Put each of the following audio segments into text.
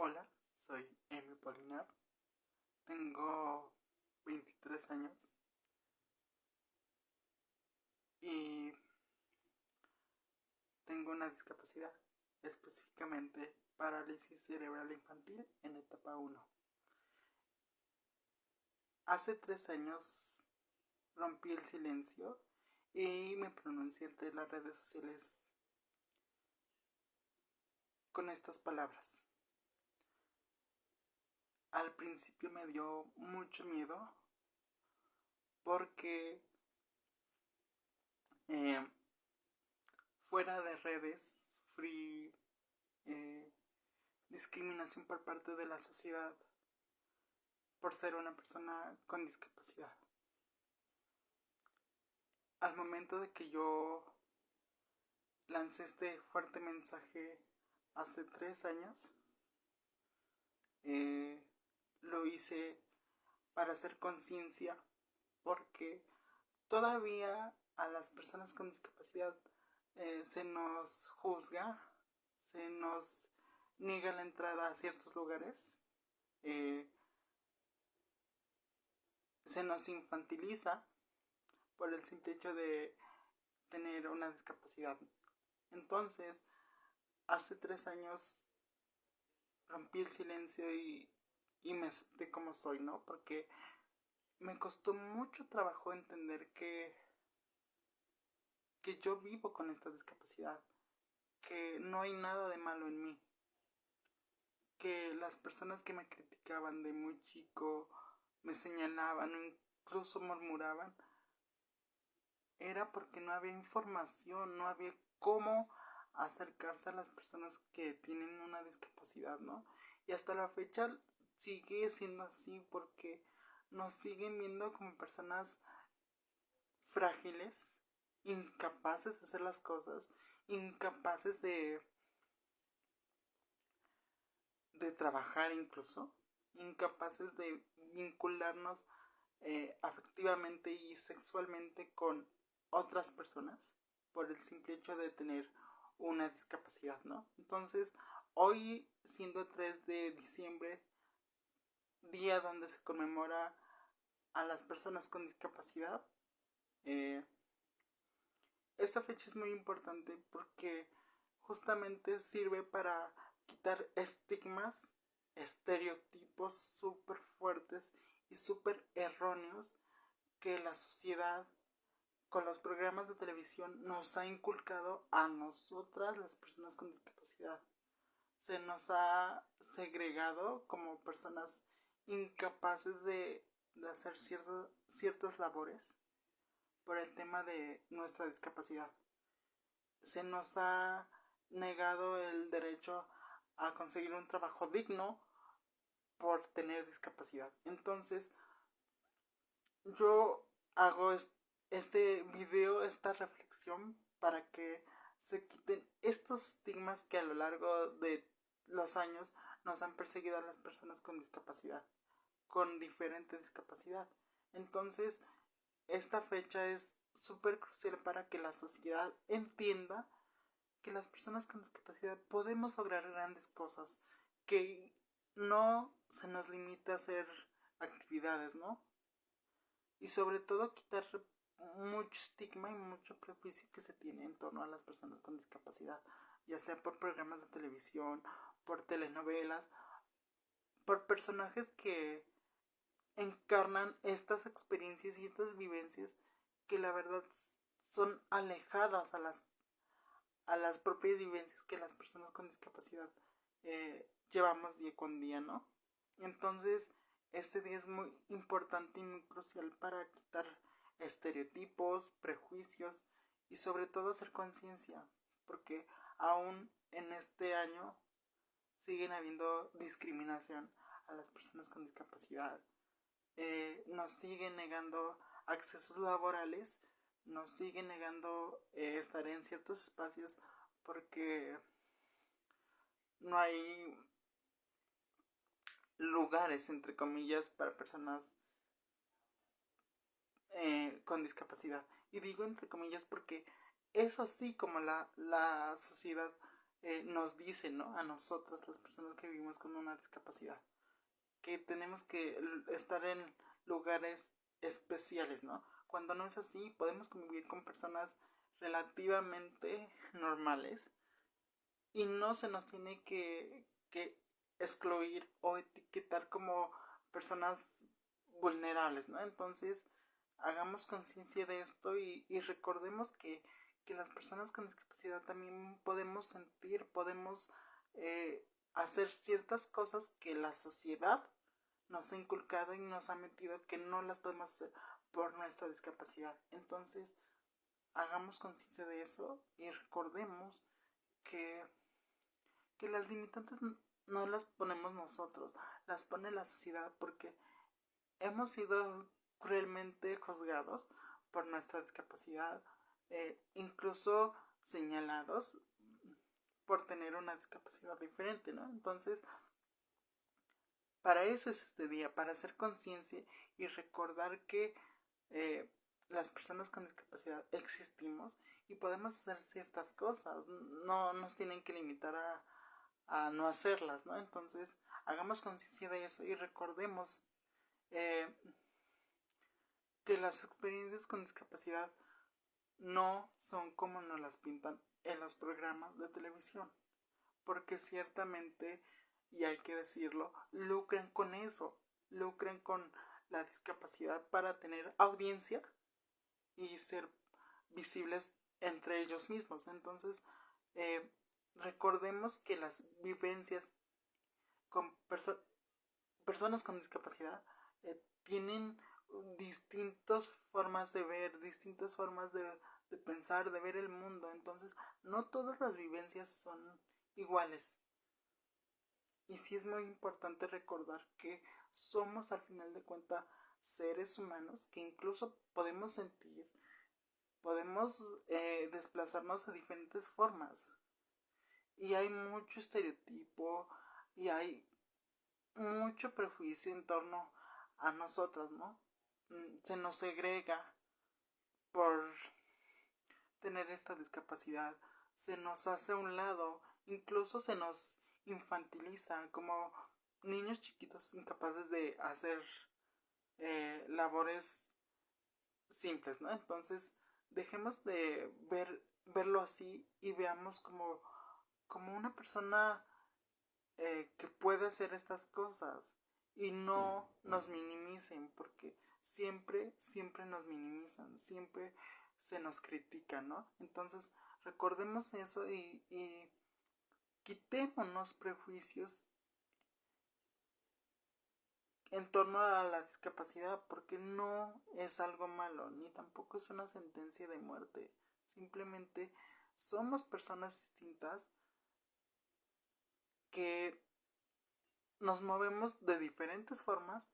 Hola, soy Emi Polinar, tengo 23 años y tengo una discapacidad, específicamente parálisis cerebral infantil en etapa 1. Hace 3 años rompí el silencio y me pronuncié ante las redes sociales con estas palabras. Al principio me dio mucho miedo porque eh, fuera de redes sufrí discriminación por parte de la sociedad por ser una persona con discapacidad. Al momento de que yo lancé este fuerte mensaje hace 3 años, eh, lo hice para hacer conciencia, porque todavía a las personas con discapacidad se nos juzga, se nos niega la entrada a ciertos lugares, eh, se nos infantiliza por el simple hecho de tener una discapacidad. Entonces, hace 3 años rompí el silencio y me acepté como soy, ¿no? Porque me costó mucho trabajo entender que yo vivo con esta discapacidad, que no hay nada de malo en mí, que las personas que me criticaban de muy chico, me señalaban o incluso murmuraban, era porque no había información, no había cómo acercarse a las personas que tienen una discapacidad, ¿no? Y hasta la fecha sigue siendo así porque nos siguen viendo como personas frágiles, incapaces de hacer las cosas, incapaces de trabajar incluso, incapaces de vincularnos afectivamente y sexualmente con otras personas por el simple hecho de tener una discapacidad, ¿no? Entonces, hoy, siendo 3 de diciembre, día donde se conmemora a las personas con discapacidad, eh, esta fecha es muy importante porque justamente sirve para quitar estigmas, estereotipos súper fuertes y súper erróneos que la sociedad con los programas de televisión nos ha inculcado a nosotras, las personas con discapacidad. Se nos ha segregado como personas incapaces de hacer ciertas labores por el tema de nuestra discapacidad. Se nos ha negado el derecho a conseguir un trabajo digno por tener discapacidad. Entonces, yo hago este video, esta reflexión para que se quiten estos estigmas que a lo largo de los años nos han perseguido a las personas con discapacidad, con diferente discapacidad. Entonces, esta fecha es súper crucial para que la sociedad entienda que las personas con discapacidad podemos lograr grandes cosas, que no se nos limita a hacer actividades, ¿no? Y sobre todo quitar mucho estigma y mucho prejuicio que se tiene en torno a las personas con discapacidad, ya sea por programas de televisión, por telenovelas, por personajes que encarnan estas experiencias y estas vivencias que la verdad son alejadas a las propias vivencias que las personas con discapacidad llevamos día con día, ¿no? Entonces, este día es muy importante y muy crucial para quitar estereotipos, prejuicios y sobre todo hacer conciencia, porque aún en este año siguen habiendo discriminación a las personas con discapacidad. Nos siguen negando accesos laborales, nos siguen negando estar en ciertos espacios porque no hay lugares, entre comillas, para personas con discapacidad. Y digo entre comillas porque es así como la sociedad nos dice, ¿no? A nosotras, las personas que vivimos con una discapacidad, que tenemos que estar en lugares especiales, ¿no? Cuando no es así, podemos convivir con personas relativamente normales y no se nos tiene que excluir o etiquetar como personas vulnerables, ¿no? Entonces, hagamos conciencia de esto y recordemos que las personas con discapacidad también podemos sentir, podemos hacer ciertas cosas que la sociedad nos ha inculcado y nos ha metido que no las podemos hacer por nuestra discapacidad. Entonces, hagamos conciencia de eso y recordemos que, que las limitantes no las ponemos nosotros, las pone la sociedad porque hemos sido cruelmente juzgados por nuestra discapacidad, incluso señalados por tener una discapacidad diferente, ¿no? Entonces, para eso es este día, para hacer conciencia y recordar que las personas con discapacidad existimos y podemos hacer ciertas cosas, no nos tienen que limitar a no hacerlas, ¿no? Entonces, hagamos conciencia de eso y recordemos eh, que las experiencias con discapacidad no son como nos las pintan en los programas de televisión, porque ciertamente, y hay que decirlo, lucran con eso, lucran con la discapacidad para tener audiencia y ser visibles entre ellos mismos. Entonces, eh, recordemos que las vivencias con personas con discapacidad tienen distintas formas de ver, distintas formas de pensar, de ver el mundo. Entonces, no todas las vivencias son iguales. Y sí es muy importante recordar que somos al final de cuentas seres humanos que incluso podemos sentir, podemos desplazarnos de diferentes formas. Y hay mucho estereotipo y hay mucho prejuicio en torno a nosotros, ¿no? Se nos segrega por tener esta discapacidad, se nos hace a un lado, incluso se nos infantiliza como niños chiquitos incapaces de hacer labores simples, ¿no? Entonces, dejemos de verlo así y veamos como una persona que puede hacer estas cosas y no nos minimicen porque siempre nos minimizan, siempre se nos critica, ¿no? Entonces recordemos eso y quitémonos prejuicios en torno a la discapacidad porque no es algo malo ni tampoco es una sentencia de muerte, simplemente somos personas distintas que nos movemos de diferentes formas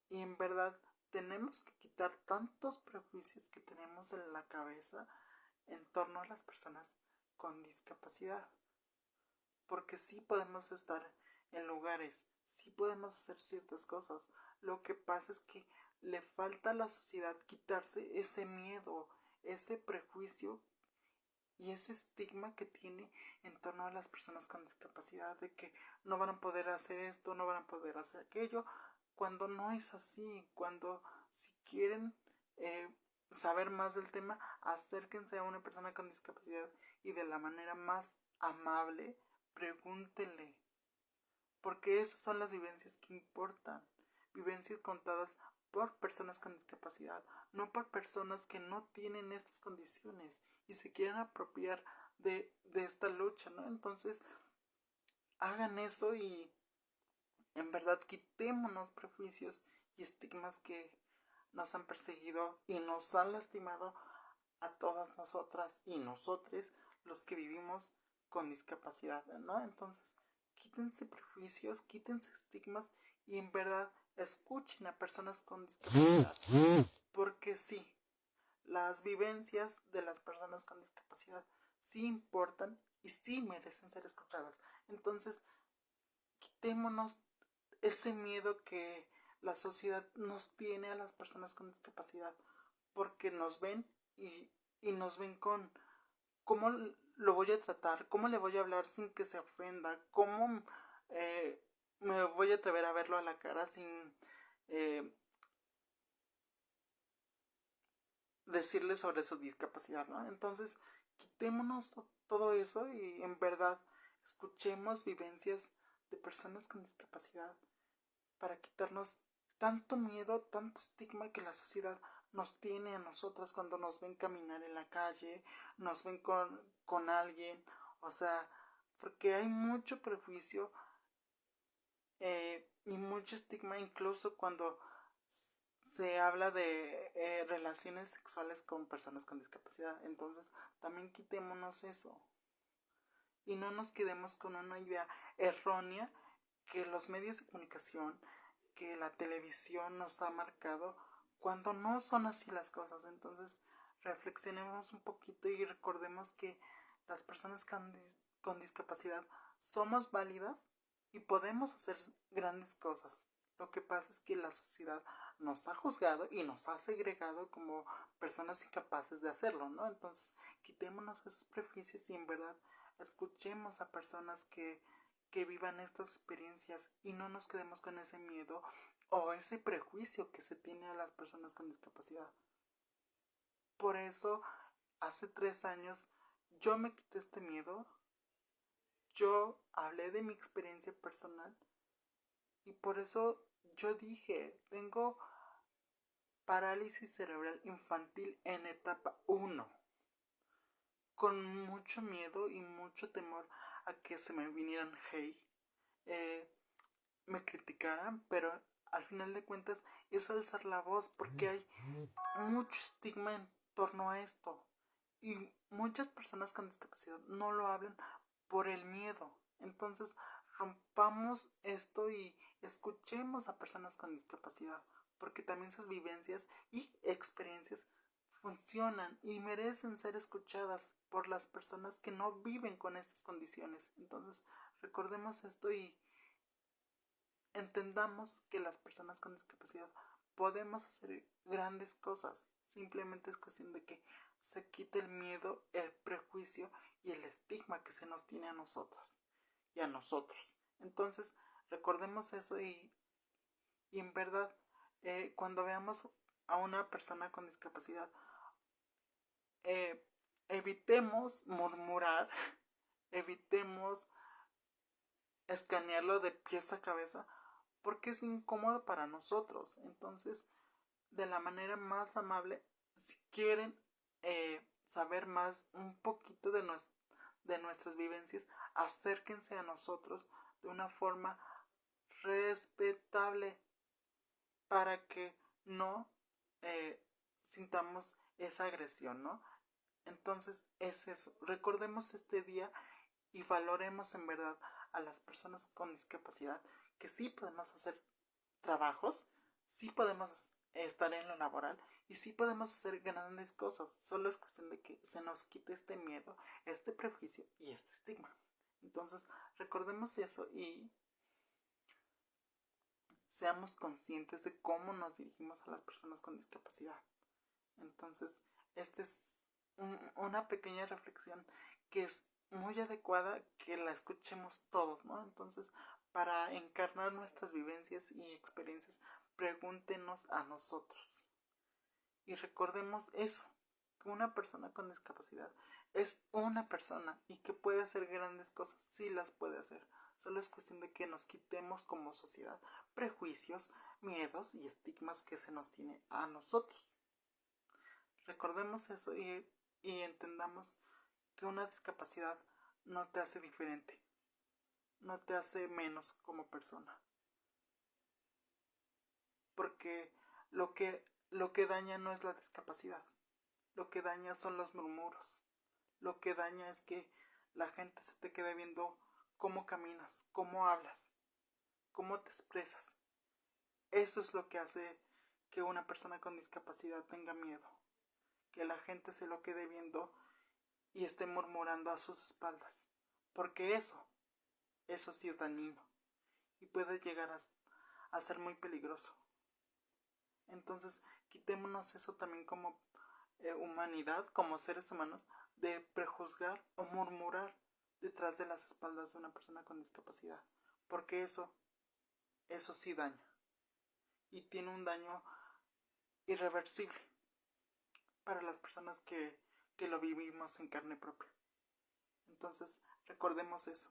y en verdad tenemos que quitar tantos prejuicios que tenemos en la cabeza en torno a las personas con discapacidad. Porque sí podemos estar en lugares, sí podemos hacer ciertas cosas. Lo que pasa es que le falta a la sociedad quitarse ese miedo, ese prejuicio y ese estigma que tiene en torno a las personas con discapacidad de que no van a poder hacer esto, no van a poder hacer aquello, cuando no es así, cuando si quieren saber más del tema, acérquense a una persona con discapacidad y de la manera más amable, pregúntenle, porque esas son las vivencias que importan, vivencias contadas por personas con discapacidad, no por personas que no tienen estas condiciones y se quieren apropiar de esta lucha, ¿no? Entonces, hagan eso y en verdad quitémonos prejuicios y estigmas que nos han perseguido y nos han lastimado a todas nosotras y nosotres los que vivimos con discapacidad, ¿no? Entonces, quítense prejuicios, quítense estigmas y en verdad escuchen a personas con discapacidad. Porque sí, las vivencias de las personas con discapacidad sí importan y sí merecen ser escuchadas. Entonces, quitémonos ese miedo que la sociedad nos tiene a las personas con discapacidad porque nos ven y nos ven con cómo lo voy a tratar? ¿Cómo le voy a hablar sin que se ofenda? ¿Cómo me voy a atrever a verlo a la cara sin decirle sobre su discapacidad, ¿no? Entonces, quitémonos todo eso y en verdad escuchemos vivencias de personas con discapacidad para quitarnos tanto miedo, tanto estigma que la sociedad nos tiene a nosotras cuando nos ven caminar en la calle, nos ven con alguien, o sea, porque hay mucho prejuicio y mucho estigma incluso cuando se habla de relaciones sexuales con personas con discapacidad. Entonces, también quitémonos eso y no nos quedemos con una idea errónea que los medios de comunicación, que la televisión nos ha marcado cuando no son así las cosas. Entonces, reflexionemos un poquito y recordemos que las personas con discapacidad somos válidas y podemos hacer grandes cosas. Lo que pasa es que la sociedad nos ha juzgado y nos ha segregado como personas incapaces de hacerlo, ¿no? Entonces, quitémonos esos prejuicios y en verdad escuchemos a personas que vivan estas experiencias y no nos quedemos con ese miedo o ese prejuicio que se tiene a las personas con discapacidad. Por eso, hace 3 años, yo me quité este miedo, yo hablé de mi experiencia personal y por eso yo dije, tengo parálisis cerebral infantil en etapa 1, con mucho miedo y mucho temor a que se me vinieran hate, me criticaran, pero al final de cuentas es alzar la voz porque hay mucho estigma en torno a esto y muchas personas con discapacidad no lo hablan por el miedo. Entonces rompamos esto y escuchemos a personas con discapacidad porque también sus vivencias y experiencias funcionan y merecen ser escuchadas por las personas que no viven con estas condiciones. Entonces recordemos esto y entendamos que las personas con discapacidad podemos hacer grandes cosas. Simplemente es cuestión de que se quite el miedo, el prejuicio y el estigma que se nos tiene a nosotras y a nosotros. Entonces, recordemos eso y en verdad, cuando veamos a una persona con discapacidad, evitemos murmurar, evitemos escanearlo de pies a cabeza, porque es incómodo para nosotros. Entonces, de la manera más amable, si quieren saber más un poquito de nuestras vivencias, acérquense a nosotros de una forma respetable para que no sintamos esa agresión, ¿no? Entonces es eso, recordemos este día y valoremos en verdad a las personas con discapacidad, que sí podemos hacer trabajos, sí podemos estar en lo laboral y sí podemos hacer grandes cosas. Solo es cuestión de que se nos quite este miedo, este prejuicio y este estigma. Entonces recordemos eso y seamos conscientes de cómo nos dirigimos a las personas con discapacidad. Entonces, esta es una pequeña reflexión que es muy adecuada que la escuchemos todos, ¿no? Entonces, para encarnar nuestras vivencias y experiencias, pregúntenos a nosotros. Y recordemos eso, que una persona con discapacidad es una persona y que puede hacer grandes cosas, sí las puede hacer. Solo es cuestión de que nos quitemos como sociedad prejuicios, miedos y estigmas que se nos tiene a nosotros. Recordemos eso y entendamos que una discapacidad no te hace diferente, no te hace menos como persona. Porque lo que daña no es la discapacidad, lo que daña son los murmuros, lo que daña es que la gente se te quede viendo cómo caminas, cómo hablas, cómo te expresas. Eso es lo que hace que una persona con discapacidad tenga miedo, que la gente se lo quede viendo y esté murmurando a sus espaldas, porque eso sí es dañino y puede llegar a ser muy peligroso. Entonces, quitémonos eso también como humanidad, como seres humanos, de prejuzgar o murmurar detrás de las espaldas de una persona con discapacidad, porque eso sí daña, y tiene un daño irreversible para las personas que lo vivimos en carne propia. Entonces, recordemos eso.